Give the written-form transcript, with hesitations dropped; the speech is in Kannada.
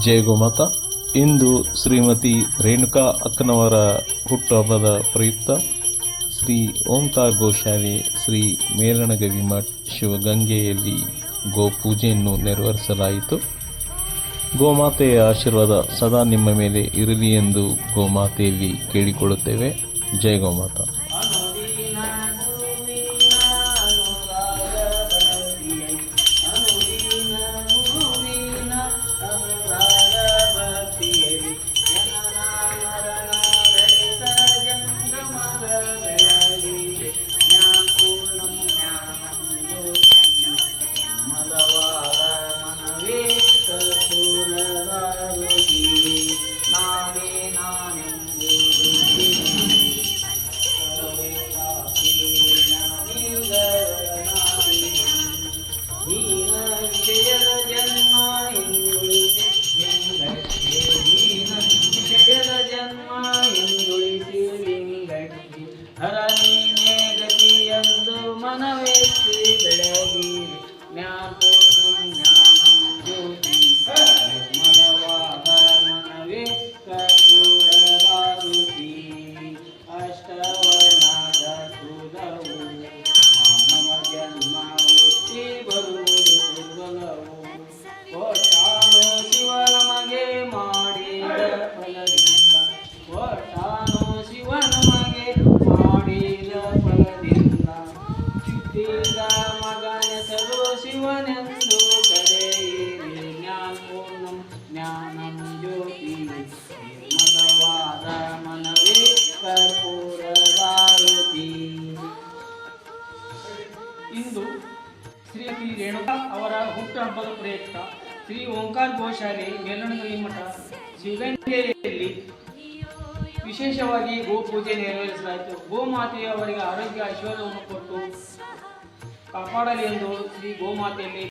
ಜಯ ಗೋಮಾತ. ಇಂದು ಶ್ರೀಮತಿ ರೇಣುಕಾ ಅಕ್ಕನವರ ಹುಟ್ಟುಹಬ್ಬದ ಪ್ರಯುಕ್ತ ಶ್ರೀ ಓಂಕಾರ ಗೋಶಾಲೆ ಶ್ರೀ ಮೇಲಣಗವಿ ಮಠ್ ಶಿವಗಂಗೆಯಲ್ಲಿ ಗೋಪೂಜೆಯನ್ನು ನೆರವೇರಿಸಲಾಯಿತು. ಗೋಮಾತೆಯ ಆಶೀರ್ವಾದ ಸದಾ ನಿಮ್ಮ ಮೇಲೆ ಇರಲಿ ಎಂದು ಗೋಮಾತೆಯಲ್ಲಿ ಕೇಳಿಕೊಳ್ಳುತ್ತೇವೆ. ಜಯ ಗೋಮಾತ. ಹರನೀನೇ ಗತಿಯಂದು ಮನವೆತ್ತಿ ಬೆಳಗಿರಿ ಜ್ಞಾಪೂರ್ಣಂ ಜ್ಞಾನಂ ಜ್ಯೋತಿ ನಿರ್ಮಲವಾದ ಮನವೇ ಕರ್ಪೂರದಾರುತಿ ಅಷ್ಟವರ್ಣದ ಸುಧವು ಮಾನವ ಜನ್ಮ ಹುಟ್ಟಿ ಬರುವುದು ದುರ್ಬಲವು ಒಟ್ಟಾನು ಶಿವ ನಮಗೆ ಮಾಡಿದ ಫಲದಿಂದ ಒಟ್ಟಾನು ಶಿವ ನಮಗೆ ಮಾಡಿದ ಫಲದಿಂದ ಚಿತ್ತಿದ ಮಗನ ಸರ್ವ ಶಿವನೆಂದು ಕರೆಯಿರಿ ಜ್ಞಾನಪೂರ್ಣಂ ಜ್ಞಾನಂ ಜ್ಯೋತಿ ನಿರ್ಮಲವಾದ ಮನವೇ ಕರ್ಪೂರದಾರುತಿ. ಇಂದು ಶ್ರೀಮತಿ ರೇಣುಕಾ ಅವರ ಹುಟ್ಟುಹಬ್ಬದ ಪ್ರಯುಕ್ತ ಶ್ರೀ ಓಂಕಾರ ಗೋಶಾಲೆ ಮೇಲಣಗವಿ ಮಠ ಶಿವಗಂಗೆಯಲ್ಲಿ ವಿಶೇಷವಾಗಿ ಗೋಪೂಜೆ ನೆರವೇರಿಸಲಾಯಿತು. ಗೋಮಾತೆಯ ಅವರಿಗೆ ಆರೋಗ್ಯ ಐಶ್ವರ್ಯವನ್ನು ಕೊಟ್ಟು ಕಾಪಾಡಲಿ ಎಂದು ಶ್ರೀ ಗೋಮಾತೆಯಲ್ಲಿ